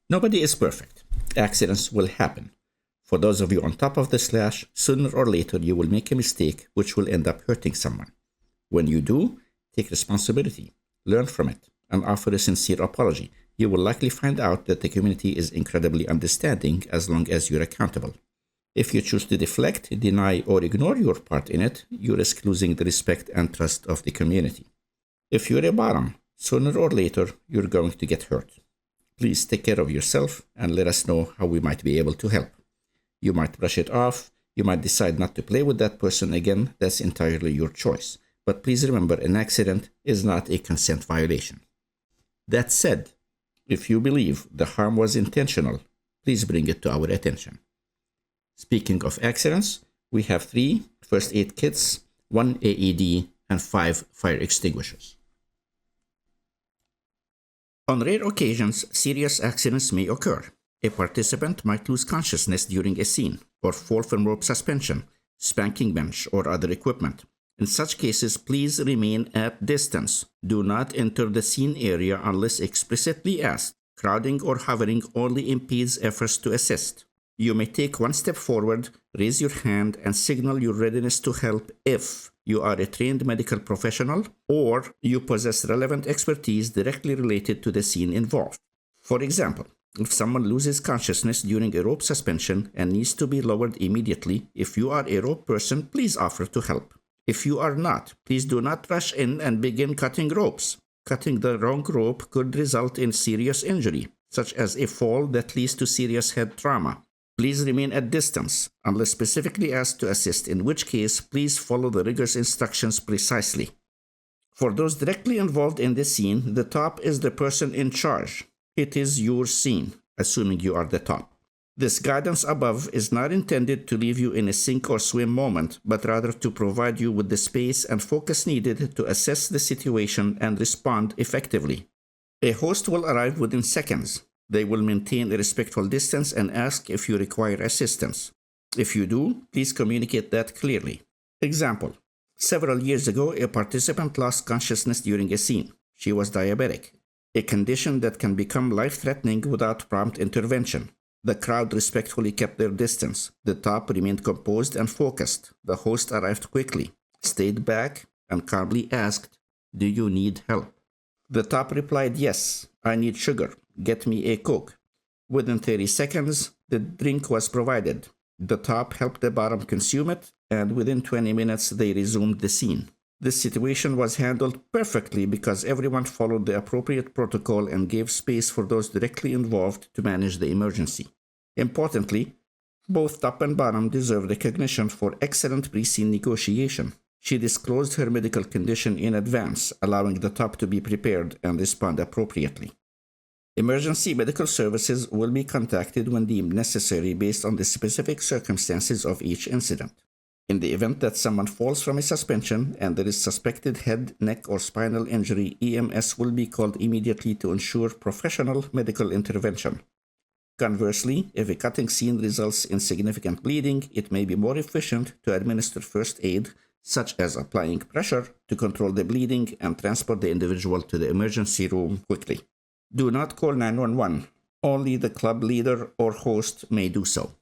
Nobody is perfect. Accidents will happen. For those of you on top of the slash, sooner or later you will make a mistake which will end up hurting someone. When you do, take responsibility, learn from it, and offer a sincere apology. You will likely find out that the community is incredibly understanding as long as you're accountable. If you choose to deflect, deny, or ignore your part in it, you risk losing the respect and trust of the community. If you're a bottom, sooner or later you're going to get hurt. Please take care of yourself and let us know how we might be able to help. You might brush it off, you might decide not to play with that person again, that's entirely your choice. But please remember, an accident is not a consent violation. That said, if you believe the harm was intentional, please bring it to our attention. Speaking of accidents, we have 3 first aid kits, 1 AED, and 5 fire extinguishers. On rare occasions, serious accidents may occur. A participant might lose consciousness during a scene, or fall from rope suspension, spanking bench, or other equipment. In such cases, please remain at distance. Do not enter the scene area unless explicitly asked. Crowding or hovering only impedes efforts to assist. You may take 1 step forward, raise your hand, and signal your readiness to help if you are a trained medical professional or you possess relevant expertise directly related to the scene involved. For example, if someone loses consciousness during a rope suspension and needs to be lowered immediately, if you are a rope person, please offer to help. If you are not, please do not rush in and begin cutting ropes. Cutting the wrong rope could result in serious injury, such as a fall that leads to serious head trauma. Please remain at distance, unless specifically asked to assist, in which case, please follow the rigorous instructions precisely. For those directly involved in the scene, the top is the person in charge. It is your scene, assuming you are the top. This guidance above is not intended to leave you in a sink or swim moment, but rather to provide you with the space and focus needed to assess the situation and respond effectively. A host will arrive within seconds. They will maintain a respectful distance and ask if you require assistance. If you do, please communicate that clearly. Example: several years ago, a participant lost consciousness during a scene. She was diabetic, a condition that can become life-threatening without prompt intervention. The crowd respectfully kept their distance. The top remained composed and focused. The host arrived quickly, stayed back, and calmly asked, "Do you need help?" The top replied, "Yes, I need sugar. Get me a Coke." Within 30 seconds, the drink was provided. The top helped the bottom consume it, and within 20 minutes, they resumed the scene. This situation was handled perfectly because everyone followed the appropriate protocol and gave space for those directly involved to manage the emergency. Importantly, both top and bottom deserve recognition for excellent pre-scene negotiation. She disclosed her medical condition in advance, allowing the top to be prepared and respond appropriately. Emergency medical services will be contacted when deemed necessary based on the specific circumstances of each incident. In the event that someone falls from a suspension and there is suspected head, neck, or spinal injury, EMS will be called immediately to ensure professional medical intervention. Conversely, if a cutting scene results in significant bleeding, it may be more efficient to administer first aid, such as applying pressure to control the bleeding and transport the individual to the emergency room quickly. Do not call 911. Only the club leader or host may do so.